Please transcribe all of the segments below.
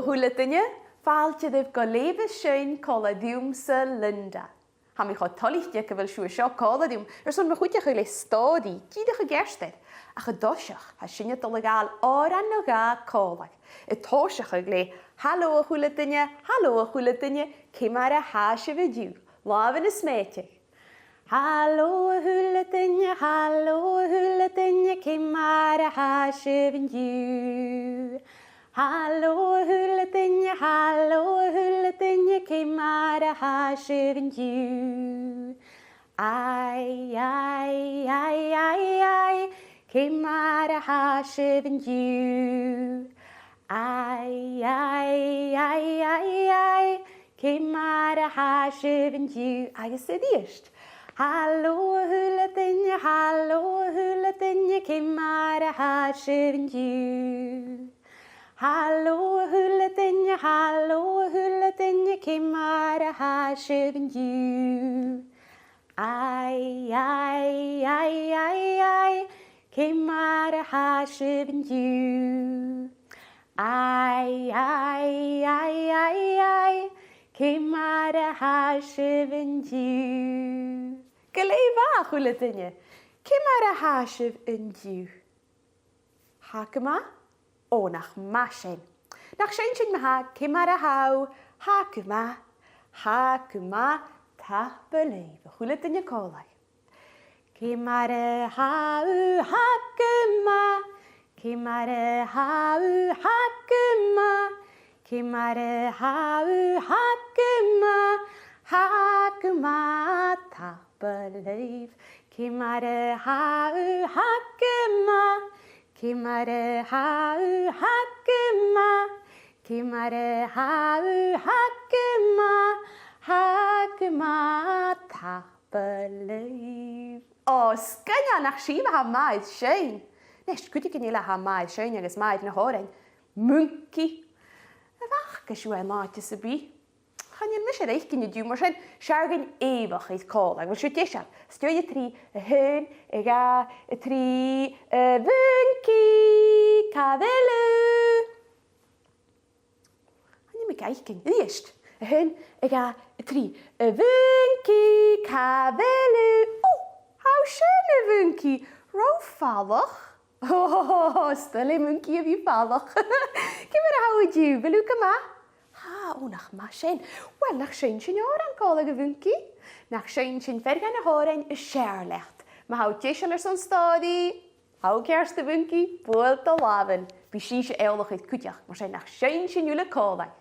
h-uile duine, fáilte dibh go léamh Seinn le Linda. Ha mi chod tolíte go bhfuil siú seo cáladúm son me chuide chu le Storey, díide go gersteid, a go doiseach ha sinne dul gáil Òrain nó gá cálag. I tóiseach le Halò h-uile duine, Ciamar a háisibh a dú, lábhan is sméiteach. Halò h-uile duine, Ciamar a háisibh a dú. Halò h-uile duine, Ciamar a háisibh a dú. Ai, Ciamar a háisibh a dú. Ai, Ciamar a háisibh a dú. Agus a díist. Halò h-uile duine, Ciamar a háisibh a dú. Halò h-uile duine, Ciamar a háisibh a dú. Ai, Ciamar a háisibh a dú. Ai, Ciamar a háisibh a dú. Go Leabhar h-uile duine, Ciamar a háisibh a dú. Hácama ó nach má sin. Nach sin me ha Ciamar a há, hácama tá bheilh h-uile duine cálaigh. Ciamar a há, hácama, Ciamar a há, hácama, Ciamar a há, hácama tá bheilh. Ciamar a há, hácama, Ciamar a há, hácama, Ciamar a há, hácama tá bheilh. Scanne nach síomh ha maid Seinn. Nes cuidigh gníile ha maid Seinn agus maid na Òrain. Munci. A bhach go siú máte sa bí. Chaníon me sé éich cinne dú mar sin seargan éibach is cáil agus siú deise. Stúide trí a hyn, a gá, a trí, a munci, ca bheilú. Chaníon me gaich cin, díist. A hyn, a gá, a trí, a munci, ca bheilú. Há sin a munci, ró fallach. Stal munci a bhí fallach. Ciamar a há dú, bheilú cama? Nach má sin. Well, nach sin sin Òrain cálaigh a bhunci. Nach sin sin fergan na Òrain is searlecht. Ma há deiseil son Storey, há cearsta bhunci, buailte lábhan. Bhí sí sé éalach id cuiteach, mar sin nach sin sin uile cálaigh.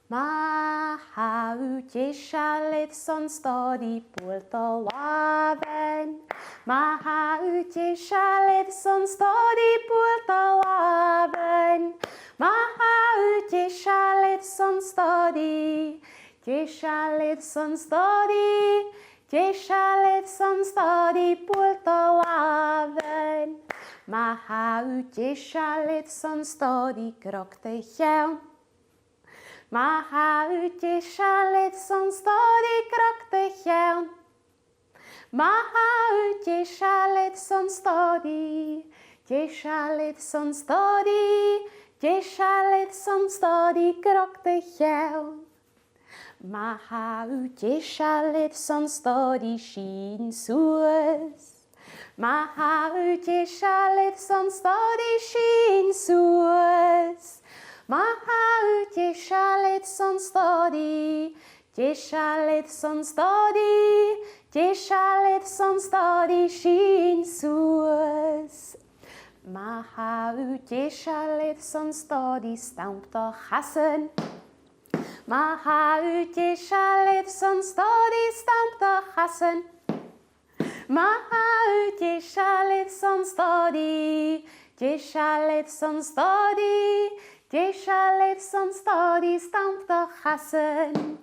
Ma há deiseil son Storey, buailte lábhan. Ma há deiseil son Storey, buailte lábhan. Ma há deiseil son Storey, deiseil son Storey, deiseil son Storey, buailte lábhan. Ma há deiseil son Storey, ghàrradh cheann. Ma há deiseil son Storey, ghàrradh cheann. Ma há deiseil son Storey, deiseil son Storey, deiseil son Storey, ghàrradh cheann. Ma há deiseil son Storey, sin suas. Ma há deiseil son Storey, sin suas. Ma há deiseil son Storey, deiseil son Storey, deiseil son Storey, sin suas. Ma há deiseil son Storey, stampta chasan. Ma há deiseil son Storey, stampta chasan. Ma há deiseil son Storey, deiseil son Storey, deiseil son Storey, stampta chasan.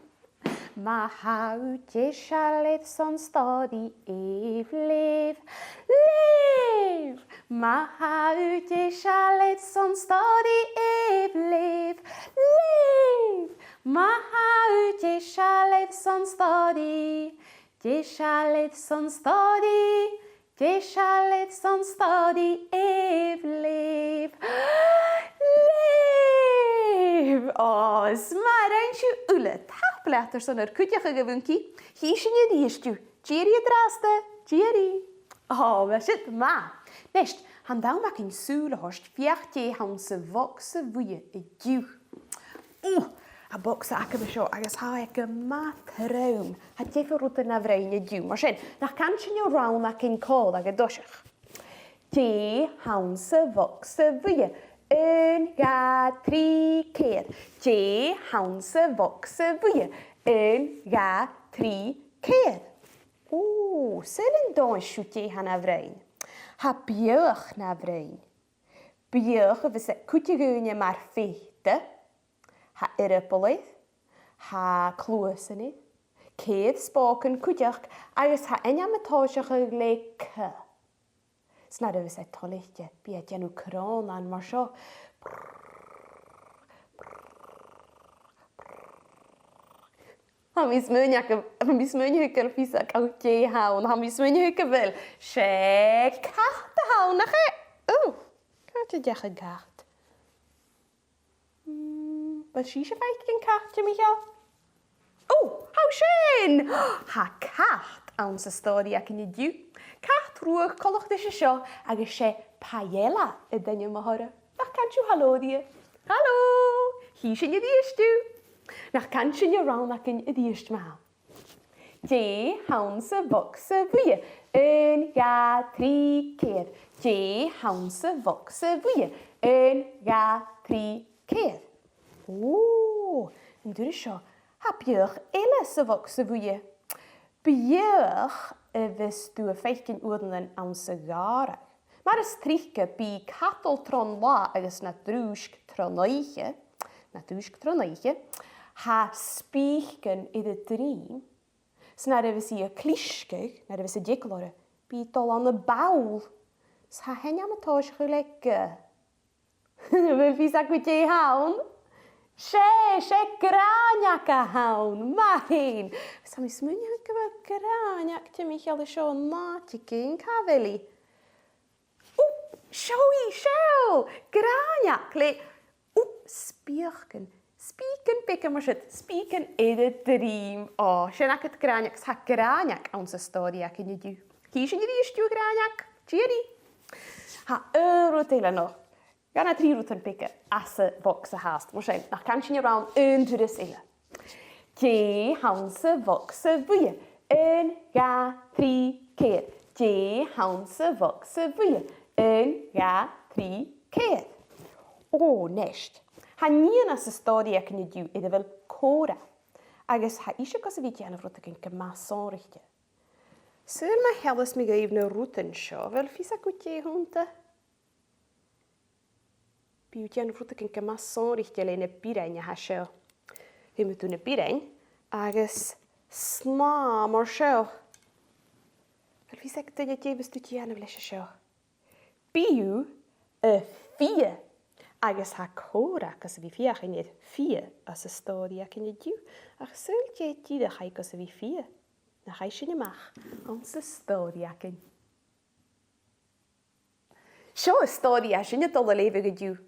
Ma há deiseil son Storey, Leabh. Ma há deiseil son Storey, Leabh. Ma há deiseil son Storey, deiseil son Storey, deiseil son Storey, Leabh. maar h-uile, tapletter son cúteach a bhunci, hí sin a díistú, Jerry a draste, Jerry. Bheith siad má. Neist, han dámach in súla host fiachté han sa bhog sa bhuie I dú. A bog sa aca seo agus há ag go matraum, ha defa rúta na bhrein a dú, mar sin, nach can sin o ránach in cód ag a dosiach. Dé han sa bhog sa bhuie, 1, 2, 3, 4. Dé han sa bhog sa bhuie, 1, 2, 3, 4. Seinn dáisiú hana bhrein. Ha bheag na bhrein. Bheag a bheith sa cúteagúine mar féite, ha irippalaid, ha clúasanid, céad spácan cúteach agus ha inamatáiseach le c. Sna a bheith sa tolaiste, bí deanú crán an mar seo. Ha mis muine gur fisa cauté haun, ha mis muine gur bhil sé cart a haunach e. Cart a deach a gart. Ba sí sé feit gin cart a Michael? Hau sin! Ha cart an sa stóri ac yn I dú. Cart rúach colach de sé seo agus sé paella I daine mahara. Nach can siú haló dia. Haló! Hí sin I díistú. Nach can sin I ránach in I díist má. Dé han sa bhog sa bhuie, 1, 2, 3, 4. Dé han sa bhog sa bhuie, 1, 2, 3, 4. Yn dŵr seo, ha bheag eile sa bhog sa bhuie. Bheag a bheith dú a feicin uadan an sa ghàrradh. Mar is trícha bí catol tron lá agus na drúisc tronaiche, ha spíchgan I de drím, sna a bheith si a clíscaig, na a bheith si diclóra, bí dol an na bawl, sa hen am atáis chu le gy. Bheith fís ac wyt hawn? sé Gràineag a hawn, mahin. Sa mi smynio gyfer Gràineag ti Michael y sio nati gyn cafeli. Sio, Gràineag le, spiachgan. Speaken pick mar sit, speaken I de dream. Sin ac het Gràineag sa Gràineag an sa stóri ac yn I dú. Qui sin I díistú Gràineag? Jerry. Ha rút eile noch. Gan 3 rútan pikke as a bhog sa háast. Mar sin, nach can sin rán dúras eile. Dé han sa bhog sa bhuie, 1, 2, 3, 4. Dé han sa bhog sa bhuie, 1, 2, 3, 4. Neist. Ha níon as sa stóri ac yn I dú I de bhfuil Cora. Agus ha isio gos a bhí deanamh rúta gyn gymas sonrichte. Syr ma helas mi gaif na rútan seo, fel fís ac wyt hwnta? Bí deanamh rúta gyn gymas sonrichte le na bírein a ha seo. Hí mu tú na bírein, agus slá mar seo. Fel fís ac dyna débas tú deanamh leis a seo. Bíú a fia. Agus ha Cora cos a bhí fiach in iad fia as a stóri ac yn I dú. Ach syl tíad a chai cos a bhí fia. Na chai sin amach an sa stóri ac yn. Seo a stóri a sin a dul a leibh go dú.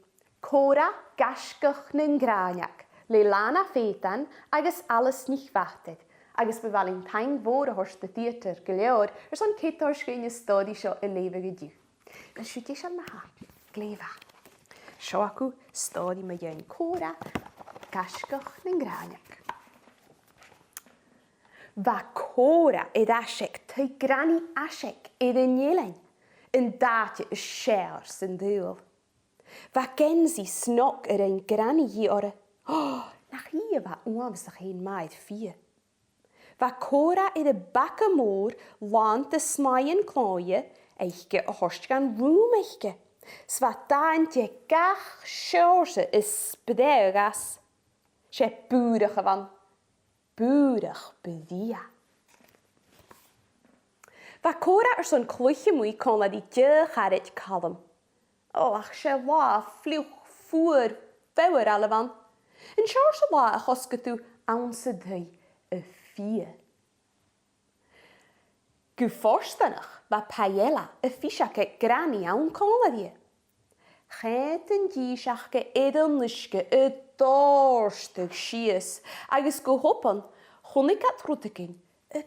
Cora Gaisgeach na Gràineag, le lána fétan agus alles nicht wartet. Agus be Valentine mhór a horst de theatr go leor son cétar scríne stóri seo a leibh go dú. Gan siúté se maha, gléfa. Seo acu stóri ma dhéan Cora Gaisgeach na Gràineag. Va Cora asec ty granny asec nelein, yn dáte y séir sy'n dúil. Va gensi snog ein granny hi ora, nach hi va uamsach ein maid fia. Va Cora bacca mór lant y smaien clóie eiche a horstgan rúmeiche. Sva daint je gach sjóse is spdegas. Sé búrach van. Búrach bedia. Va Cora son clúiche mui cómhla di ghàrradh callam. Ach sé lá fliuch fuair fewr alle van. Yn sjóse lá a choscatú ansa dui a fia. Gu forstanach va paella a fisac granny awn cómhla di. Chéit an díiseach go idirnisce dóirsteach sios, agus go hopan chunig at rutagin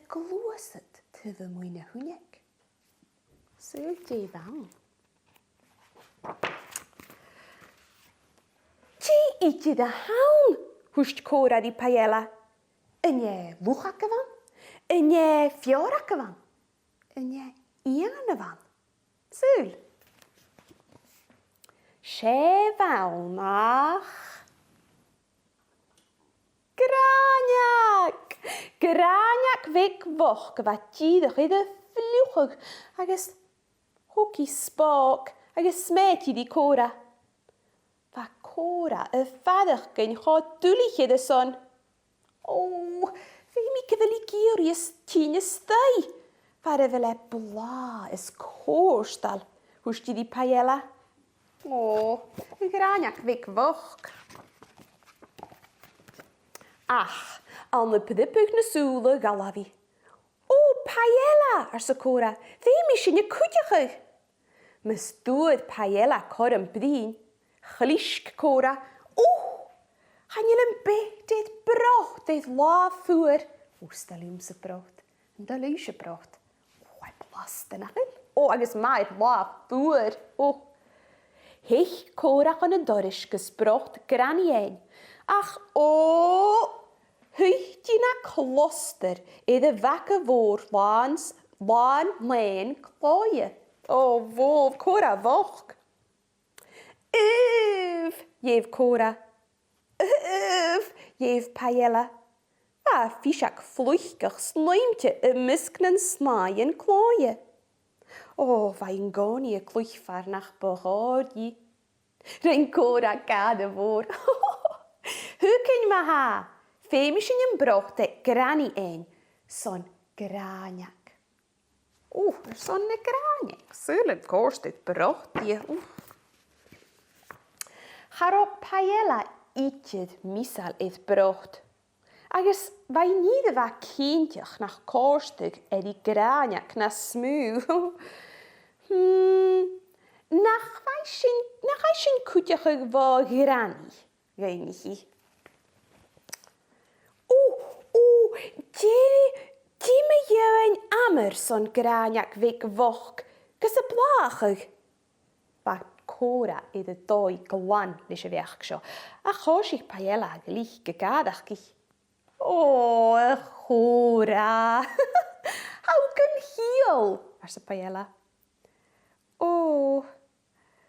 glúasad tuimh muoine thuineag. Súil dé bhean. Tí ite de haun, thuist Cora di Paella. Ine luchag a bhain, ine fiorach a bhain, ine ian a bhain. Súil. Sé bhain ach Gràineag! Gràineag bheag bhoch go bheith tíadach iad a fliúchag agus thuci spák agus sméiti di Cora. Bha Cora a feadach gyn chá dúlich iad a son. O, fi mi gyfeli gyrius tîn ystau. Far y fel e bla ys córstal. Hwsti di Paella. O, y Gràineag fig foch. Ach, al na pydipwg na sŵla galafi. O, Paella, ar sy Cora. Fi mi sy'n y cwdiachig. Mys dŵad Paella cor yn bdyn. Chlisk Cora. O, gaan jullie een beetje brood, dit laaf voer. O, stel je ze brood. En dat lees je brood. O, hij belast en achel. O, ik is maar het laaf voer. O. Hech Cora gaan een dorisches brood Gràineag. Ach, o. Hucht je na kloster. In de wekke woord laan leen klooien. O, wolf Cora woch. Jeef Cora. Jeef Paella. Fischak vluchtig slijmtje een misknen snaaien klooien. O, wij gaan je kluchvaar nach behoorje. Ren Cora kade voor. Hoe kun je ha? Femisch in een brood de Gràineag. Zo'n Gràineag. Oeh, zo'n Gràineag. Zullen kost dit brood die. Harop Paella ietjed misal het brood. Agus wij niet wat kindjach nach korstig die Gràineag na smuw. Nach wij zijn kutjach wel Granny. Geinigje. Die me jou een ammer zo'n Gràineag weg woch. Gus a blachig. Ba Cora in de doi glan lis je weg zo. A chosig Paella glich gegadachig. Oh, Cora. Hou kun heel. Waar ze Paella. Oh,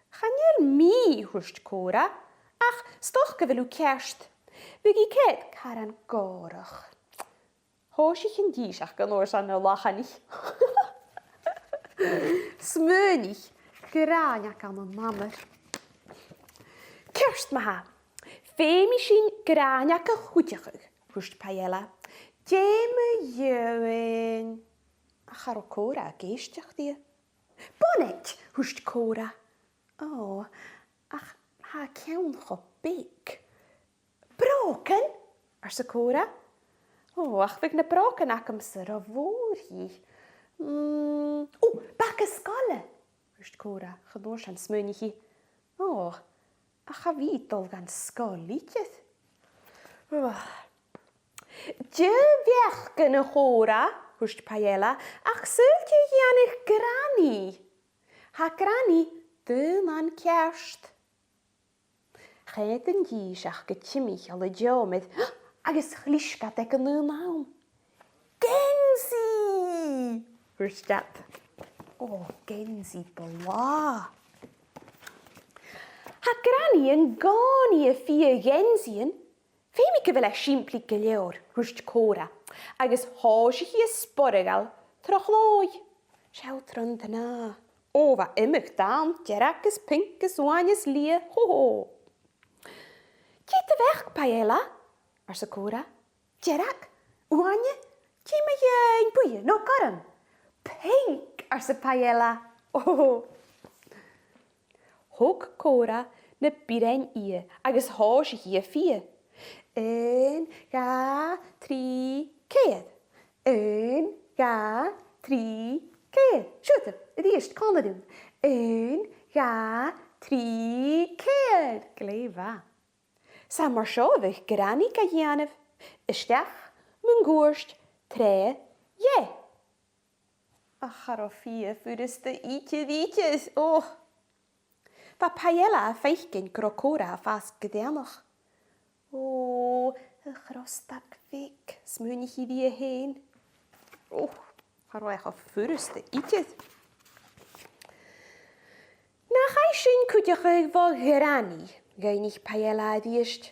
gaan je mee, hoest Cora. Ach, stoch gewelu kerst. Wie kijk karan gorig. Hoosig in die zag kan oors aan de lachen. Smeunig. Gràineag aan mijn mammer. Kerst maha. Femishin Gràineag a goedjig. Hoest Paella. Jeme jeuen. Ach, haar Cora, geestig die. Bonnet, hoest Cora. Oh, ach, haar keun gebik. Broken, ar se Cora. Oh, ach, ik ne broken akam se ravoorhi. Bakke skalle. Hoest Cora, gedoors aan smeunigje. Oh, ach, ga wie tol gaan skalietjes. Je werken, Cora, hoest Paella. Ach, zult je janig Granny. Ha Granny, de man kerst. Geen een jiesach getjimmig alle jo met. Agus chlischkat ek een naam. Genzie! Hoest dat? Oh, Genzie bela. Ha Granny en ganie vier Genzien. Femike wel simply geleor, hoest Cora. Agus hoosig je sporregal, trochloi. Schautron na. O, wat immig daan, tjerakes, pinkes, wanjes, lie, ho. Kiet de weg, Paella, waar ze Cora. Tjerak, wanje, kie me je een boeien, no karm. Pink, ar ze Paella. Oh. Hok Cora, ne biren ie, agus hoosig je vier. 1, 2, 3, keer. 1, 2, 3, keer. Shoot, het eerst kan het doen. 1, 2, trí céir gléomha. Sa mar seo bheith Gràineag a dhéanamh, isteach, mun gúirst, tré, je. A charó fia fúrasta ítiad, ó. Ba paella a feichgin gro Cora a fas gydéanach. Ó, y chrostag fic, smúnig I ddi a hén. Ó, charó eich a fúrasta ítiad. Na chai sin cwtiach ag fo Gràineag, gainig paella a ddiist.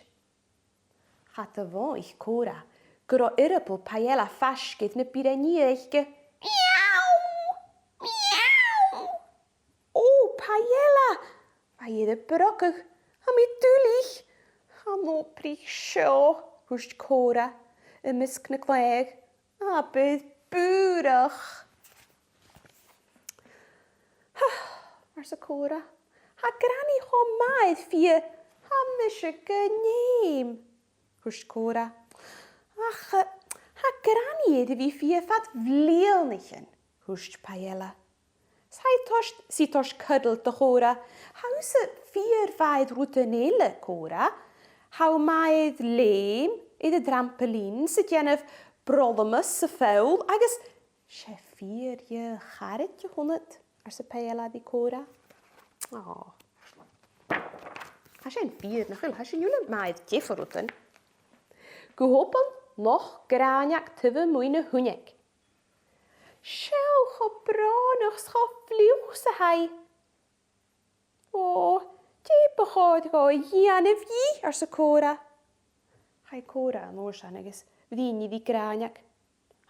Chat a fo i'ch Cora, gro irabl paella fasgydd na byr a ni eichge. O, paella! Ba iad y brogach, am I dwlich. Am o brich sio, hwst Cora, ymysg na gleg, a bydd bwrach. Ars y Cora, ha Gràineag ho maedd fia, ha mysio gyneim, hwst Cora. Ach, ha Gràineag fi fia fat vleelnichen, hwst paella. Si tosh cuddle de Cora, how se 4-5 routine Cora, how maedd leim I de trampolin se genef brollemus se feul, agus se 4 je ghàrradh honnet, se paella di Cora. Oh. Ha se 4 nachil, ha se jullie maedd jefferrouten. Gehoppen nog Gràineag tuwe moeine hunek. Sjau go bránach scha vliuch sa hai. O, die begad go dhéanamh hi sa Cora. Hai Cora an oorsan agus bhíní di Gràineag.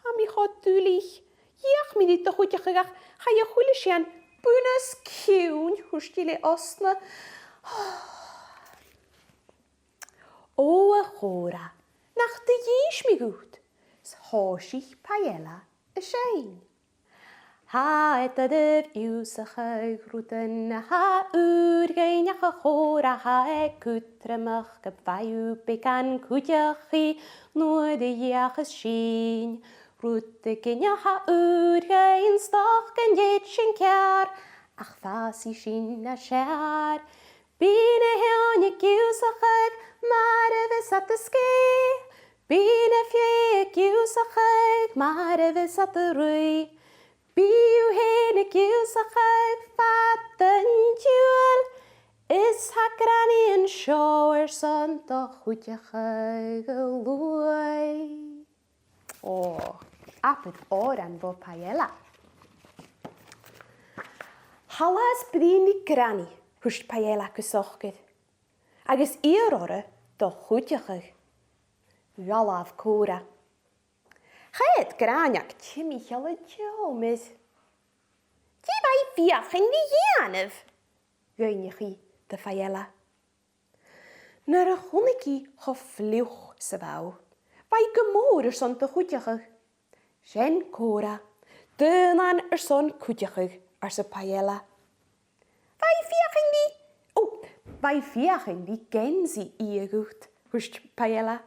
Ha mi chod dúlich, iach mi dit a chuteach agach, ha a h-uile sian bunas ciún hwstile osna. O a Cora, nach de jies mi goed, s'hásich paella a Seinn. Ha et adyr iwsach ag rwydyn, ha Gràineag a Cora, ha e cwtramach gyfaiw began cwtiach I nwyd y iach ys sin. Rwyd y gynia ha Òrain stoch gan jed sin ciar, ach fas I sin a siar. Byn y hewn y giwsach ag, mar y fys at y sge. Byn y fie y giwsach ag, mar y fys at y rwy. Biw hen y giwsach ag fat yn h-uile, is ha Gràineag yn sio airson do chwtiach ag y Leugh. O, apyd Òrain fo paella. Halas brin I Gràineag, hwst paella gysochgydd. Agus i'r ora do chwtiach ag. Iolaf Cora. Càit Gràineag Timmy Halò Jomes. Die bai fiach in die dhéanamh, gaineach I de paella. Nar a chonnecí cho fliuch sa bhau, bai gomór son de chuteachach. Sin Cora, dynan son chuteachach sa paella. Bai fiach in die gensi I a gut, hwst paella.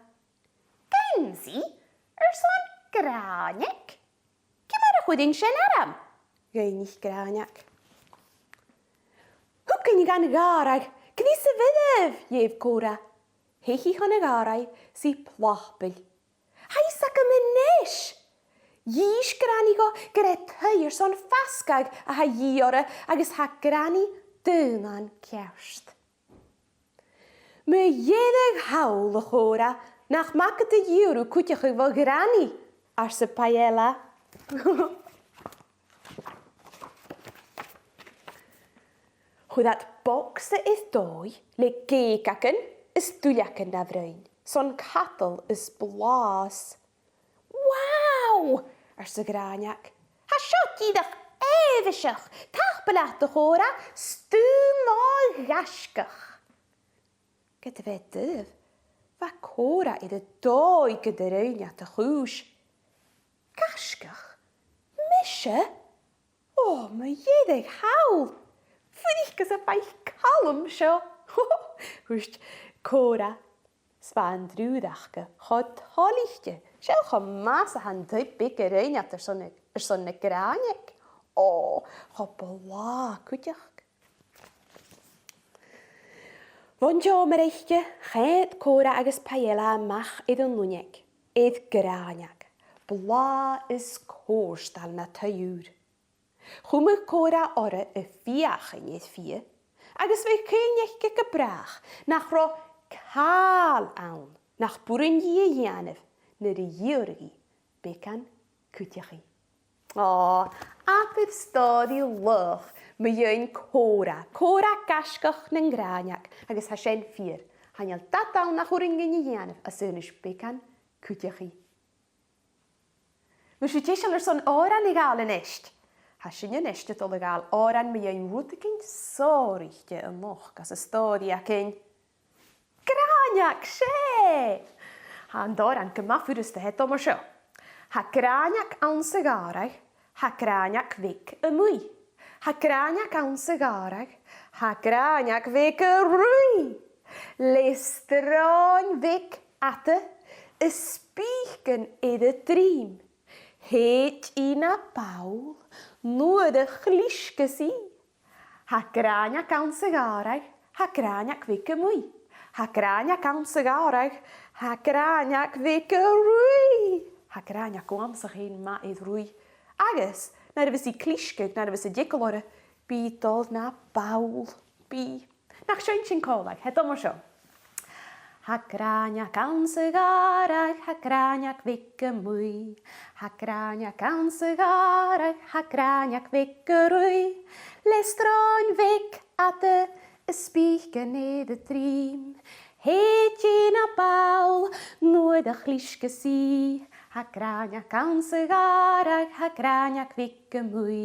Gensi? Son Gràineag? Ciamar a chwydyn sin aram? Gainig Gràineag. Hoe kun je gaan ghàrradh? Gnis y fyddef, jef Cora. Heichi chan y ghàrradh si plachbyl. Hai sac y mynesh. Yish Gràineag o gyda tyr son fasgag a ha yiora agos ha Gràineag dynan cerst. Me jeddig hawl y Cora nach mac y yiwr cwtiach y fo Gràineag sa paella. Hoe dat bokse is doi, le geikaken is duiaken na Òrain. Son cattle is blaas. Wow! Sa Gràineag. Ha siot idach evisach, tachbelat de Cora, stumal gaisgeach. Get fe dyf, va Cora I de doi gydarein at y chwys. Gaisgeach? Mische? O, mae jeddig hawl. Fydych gys a baich calum sio. Hwst Cora. Span drwydachge. Chod holichtje. Siel cho mas a han dwy big rein at son y Gràineag. O, cho bla cwtiach. Bonjour mareiche, Càit, Cora agus bheil mach iad an Leugh, iad Gràineag. Blá is córstal na taúr. Chúmach Cora ora y fiachan iad fia, agus bheith céilneachge gebrach nach ro cael awn, nach bwryn dhéanamh na dy ddiwrgi becan cwtiachi. O, apydd stod I Leugh, mae yw'n Cora Gaisgeach na'n Gràineag, agus ha sien ffyr, hanyal dadawn nach wryn dhéanamh a synish becan cwtiachi. Mae sy'n teisio ar son Òrain I gael yn esht. Ha sy'n yn esht ydol I gael Òrain mae yw'n rwyd yn sorichte yn loch gas y stodi ac yn Gràineag sé! Ha yn Òrain gymaf yw'r ystod o mar sio. Ha Gràineag awn sygarag, ha Gràineag fig y mwy. Ha Gràineag awn sygarag, ha Gràineag fig y rwy. Lestrawn fig ata, ysbíchen iad drím. Heet na bawl, nuad y chlisge si. Ha Gràineag awn sygarag, ha Gràineag fig y mwy. Ha Gràineag awn sygarag, ha Gràineag fig y rwy. Ha Gràineag gwam sa'ch hyn ma idd rwy. Agus, na rydw I clisgeg, na rydw I dicol bydol na bawl, bi. Nach sy'n coleg, hedol mar sio. Ha Gràineag awn sygarag, ha Gràineag fig y mwy. Ha Gràineag awn sygarag, ha Gràineag fig y rwy. Lestrawn fig ata, ysbíchen iad drím. Heet na bawl, nuad a chlisge si. Ha Gràineag awn sygarag, ha Gràineag fig y mwy.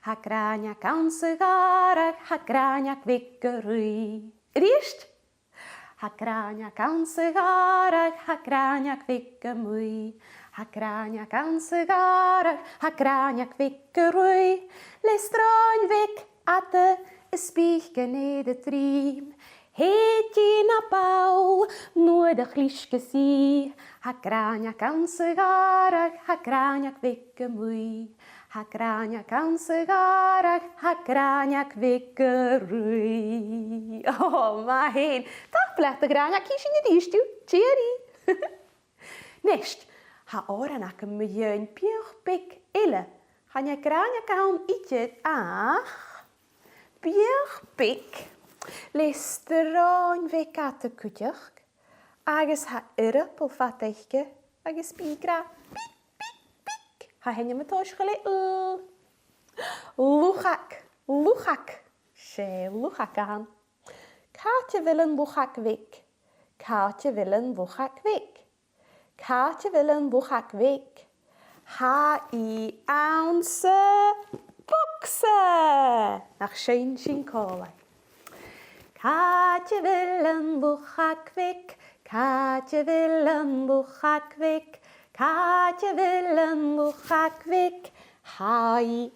Ha Gràineag awn sygarag, ha Gràineag fig y rwy. Rist? Ha Gràineag awn sygarag, ha Gràineag fig y mwy. Ha Gràineag awn sygarag, ha Gràineag fig y rwy. Lestrawn fig ata, ysbíchen iad drím. Heet na bawl, nuad a chlisge si. Ha Gràineag awn sygarag, ha Gràineag fig y mwy. Ha Gràineag awn sygarag, ha Gràineag fig y rwy. O, ma hyn. Tak blech y Gràineag sy'n y distw. Cheery. Nest, ha Òrain ac yn myyn biwch big ille. Ha na Gràineag awn idyd ach. Biwch big. Lestrawn fig at y cwtiach. Agus ha yrrapol fateiche, agus bigra, big, big, big. Ha henne me toos gele luchag, sé luchag aan. Kaatje wil een luchag wik, Kaatje wil een luchag wik, Kaatje wil een luchag wik. Ha I ounce bokse, nach Seinn coleg. Kaatje wil een luchag wik, Kaatje wil een luchag wik, Kaatje wil een luchag wik. Ha I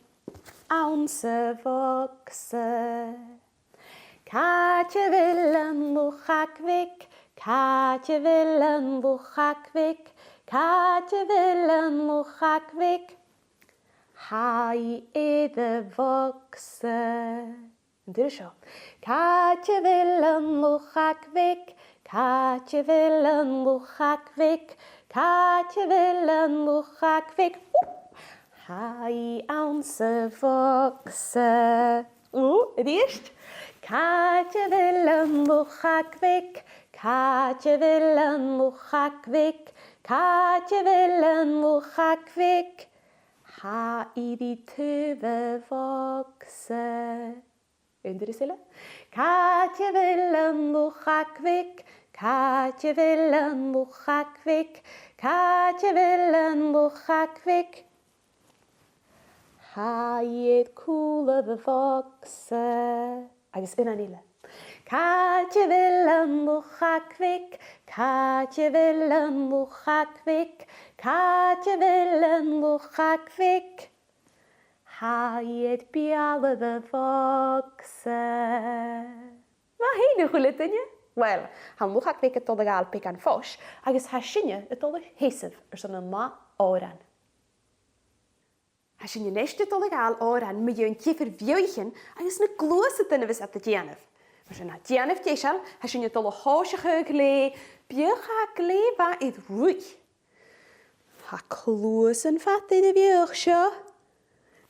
ounce bokse. Kaatje wil een luchag wik, Kaatje wil een luchag wik, Kaatje wil een luchag wik. Ha I idde bokse. Doe zo. Kaatje wil een luchag wik, Kaatje wil een luchag wik, Kaatje wil een luchag wik. Ha I ounce bokse. Het eerst. Kaatje wil een luchag wik, Kaatje wil een luchag wik, Kaatje wil een luchag wik. Ha I die tuve bokse. Undersille. Kaatje wil een luchag wik, Kaatje wil een luchag wik, Kaatje wil een luchag wik. Ha I het coole bevokse. Agus unanile. Kaatje wil een luchag wik, Kaatje wil een luchag wik, Kaatje wil een luchag wik. Ha I het biale bevokse. Maar heen hoe het je? Wel, han luchag wik het tolegaal pik aan fos, agus ha sinje het toleg hesef zo'n ma Òrain. Ha sinje neste tolegaal Òrain met je een kiefer vjoichen, agus ne gloose tenne vis at de janef. Mas yna dianaf deisial, hys yna dol o hosach y gle, biwch a glefa idd ruith. Ha clwys yn ffatid y biwch sio.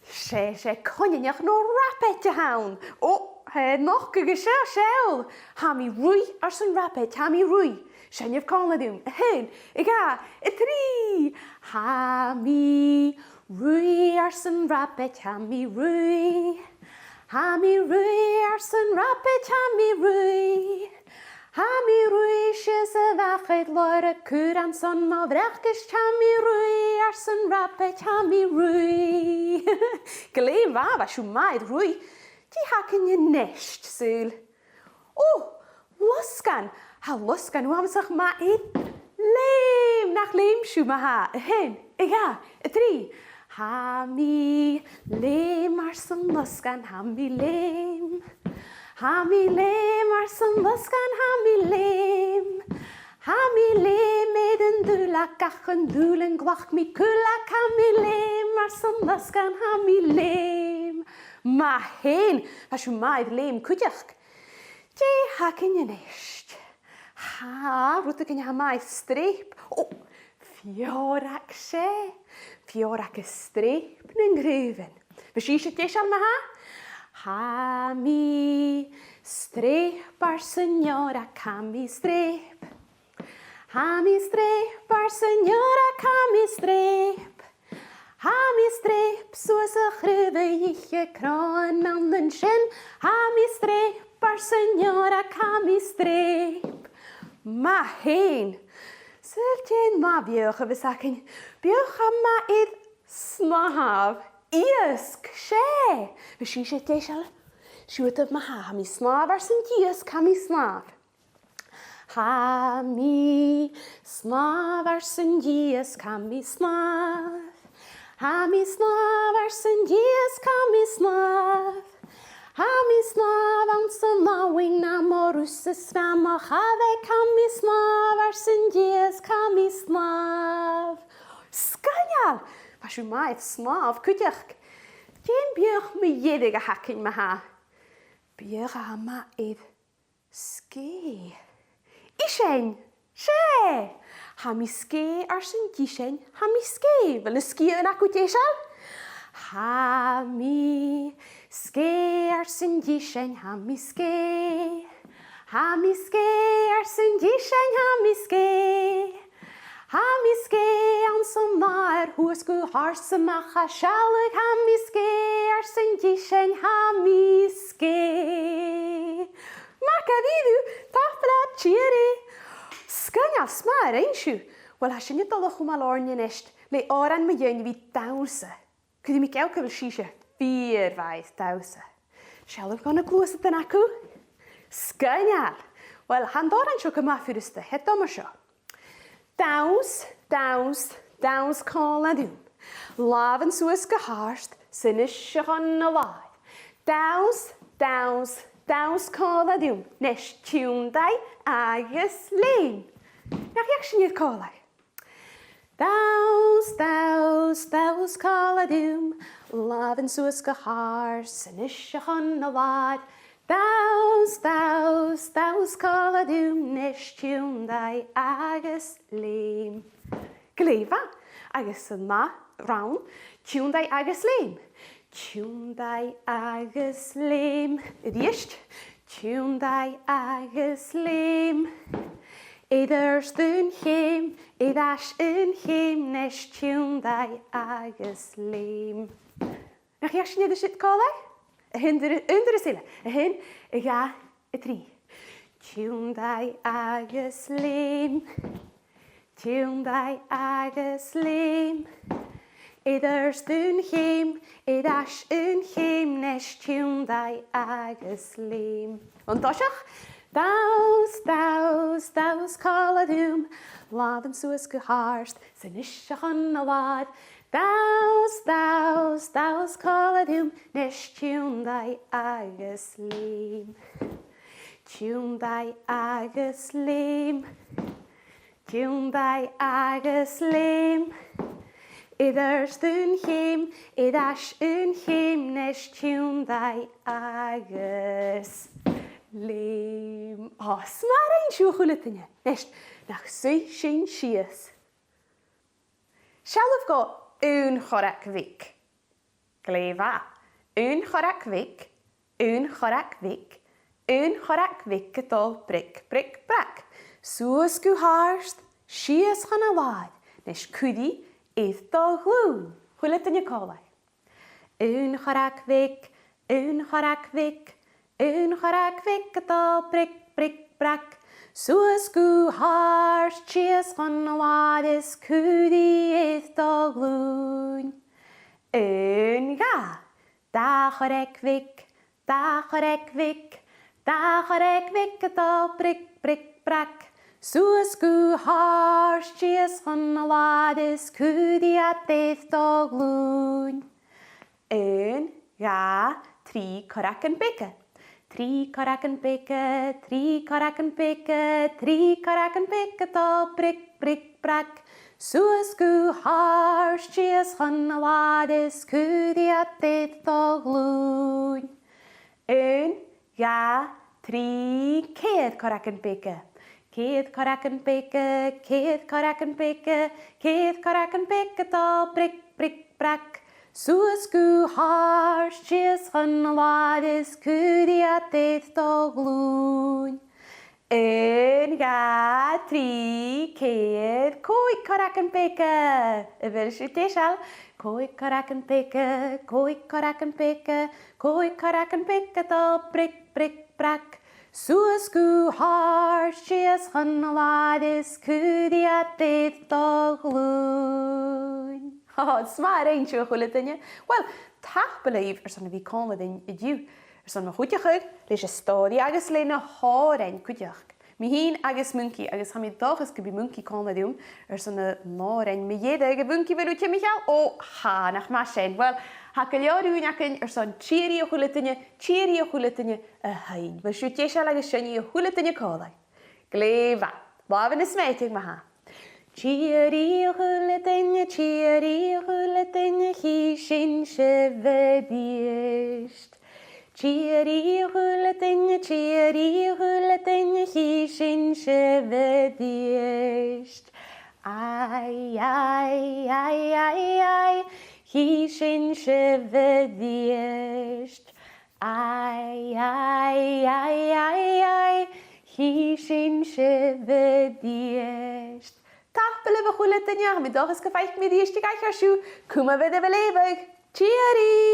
Se coniach no rapet y hawn. O, he noch gygesio siel. Ha mi ruith ar sy'n rapet, ha mi ruith. Sianaf còmhla diwn, hyn, ga, y tri. Ha mi ruith ar sy'n rapet, ha mi ruith. Ha mi ruith ar sy'n rapet, ha mi ruith. Ha mi ruith sy'n y fachyd loer y cwr an son ma vrechgys. Ha mi ruith ar sy'n rapet, ha mi ruith. Gleim fa, fa siw maid ruith. Di hacyn y nesht syl. O, losgan. Ha losgan o amsach ma idd. Leim, nach leim siw ma ha. Hyn, ga, y tri. Ha mi leim ar sy'n losgan, ha mi leim. Ha mi leim ar sy'n losgan, ha mi leim. Ha mi leim ed yn dwlach ach yn dŵl yn gwach mi cwlach. Ha mi leim ar sy'n losgan, ha mi leim. Ma hen, fa siw maedd leim cwdiach. Je hacyn yn esht. Ha, rwyd ag yn ha maedd strip. O, fiorac se. Fiorac y strip yn ngryfen. Fes eisiau deisial ma ha? Ha mi strip ar senyorac, ha mi strip. Ha mi strip ar senyorac, ha mi strip. Ha mi strip soos y chryfe ich y croen mewn yn syn. Ha mi strip ar senyorac, ha mi strip. Ma hen. Syltien ma biwch y fysacyn. Biwch am ma idd snaf. Iysg, se. Fes eisiau deisial. Siwyd ma ha mi snaf ar sy'n iysg ha mi snaf. Ha mi snaf ar sy'n iysg ha mi snaf. Ha mi snaf ar sy'n iysg ha mi snaf. Ha mi snaf an sy'n lawing na morws y sfam o chafeg. Ha mi snaf ar sy'n iysg ha mi snaf. Sganyal! Fa siw maedd snaf cwdiach. Dien biwch mi iedig a hacyn ma ha. Biwch a ma idd sge. Isien, se. Ha mi sge ar sy'n gisien, ha mi sge. Fel y sgi yn acw deisial. Ha mi sge ar sy'n gisien, ha mi sge. Ha mi sge ar sy'n gisien, ha mi sge. Ha mi sge an sy'n maer hwys gw hars y mach a sialig. Ha mi sge ar sy'n gisien, ha mi sge. Mac a ddidw, tafla cheery. Sganyal smaer ein siw. Wel ha sy'n ydolwch o malorn yn esht. Le Òrain ma yw'n fi dawsa. Cwyd i mi gael cyfel sisio 4 faith dawsa. Sialwch gan y glwys ydyn acw? Sganyal. Wel, hand Òrain siw cymaffyr ysda, het dom o sio. Daws, daws, daws còmhla diwn. Laf yn sŵs gyharst, sy'n eisiau hon o laid. Daws, daws, daws còmhla diwn. Nes tiwndau agos lein. Nach iach sy'n i'r còmhla. Daws, daws, daws còmhla diwn. Laf yn sŵs gyharst, sy'n eisiau hon o laid. Daws, daws, daws còmhla diwn. Nes tiwndau agos lein. Gleifa, agos yma, rawn, tiwndau agos leim. Tiwndau agos leim. Ydiysg, tiwndau agos leim. Eiders dyn hym, eidash yn hym, nes tiwndau agos leim. Nach iach sy'n edrych sydd colau? Under y sila. Hyn, y ga, y tri. Tiwndau agos leim. Tiwndau agos leim. Eiders dyn hym, eidash yn hym, nes tiwndau agos leim. Ond dosiach? Daws, daws, daws còmhla diwn. Laf yn sŵs gyharst, sy'n eisiau hon o lad. Daws, daws, daws còmhla diwn. Nes tiwndau agos leim. Tiwndau agos leim. Tiwndau agos leim. Eiders dyn hym, eidash yn hym, nes tiwndau agos Leim. Smar ein siw chwile tynne. Nest, nach swy sy'n sias. Sialaf go un chorac fic. Gleifa. Un chorac fic. Un chorac fic. Un chorac fic gydol bric, bric, brac. Sŵs gw harst, sias chan a wad. Nes cwdi eith do glwn. Chwile tynne colau. Un chorac fic. Un chorac fic. Un chorac fic gydol bric, bric, brac. Sŵs gw harst, sias chan a wad. Is cwdi eith do glwn. Un ga. Da chorac fic. Da chorac fic. Da chorac fic gydol bric, bric, brac. Sŵs gw harst, sias chan a wad. Is cwdi at eith do glwn. Un ga. Tri corac yn bica. Tri corac yn bica. Tri corac yn bica. Tri corac yn bica do bric, bric, brac. Sŵs gw harst, sias chan a wad. Is cwdi at eith do glwn. Un ga. Tri cedd corac yn bica. Cedd corac yn bica. Cedd corac yn bica. Cedd corac yn bica do bric, bric, brac. Sŵs gw harst, sias chan a wad. Is cwdi at eith do glwn. Un ga. Tri cedd coed corac yn bica. Y fel sy'n deisal. Coed corac yn bica. Coed corac yn bica. Coed corac yn bica do bric, bric, brac. Sŵs gw harst, sias chan a wad. Is cwdi at eith do glwn. Smar ein siw chwile dynne. Wel, tach belief son fi còmhla dyn y diw. Son ma chwydioch leis y stori agos le na Òrain chwydioch. Mi hyn agos mynci, agos ha mi dochas gybi mynci còmhla diwm. Son y Òrain mi yeda ag y mynci fel wyt Michael. O, ha, nach ma sien. Wel, ha galior yw'n acyn son chiri o chwile dynne y hain. Wel, siw tiesial agos syni o chwile dynne colau. Gleifa. Bafyn y smetig ma ha. Chiri chwile dynne, chi sy'n syfyddiest. Chiri chwile dynne, chi sy'n syfyddiest. Ai, ai, ai, ai, ai, chi sy'n syfyddiest. Ai, ai, ai, ai, ai, chi sy'n syfyddiest. Tach belief chwile dynne, mi dochas gyfaich mi ddysg i gaich ar siw, cwma fedd efo Leabhar. Cheery!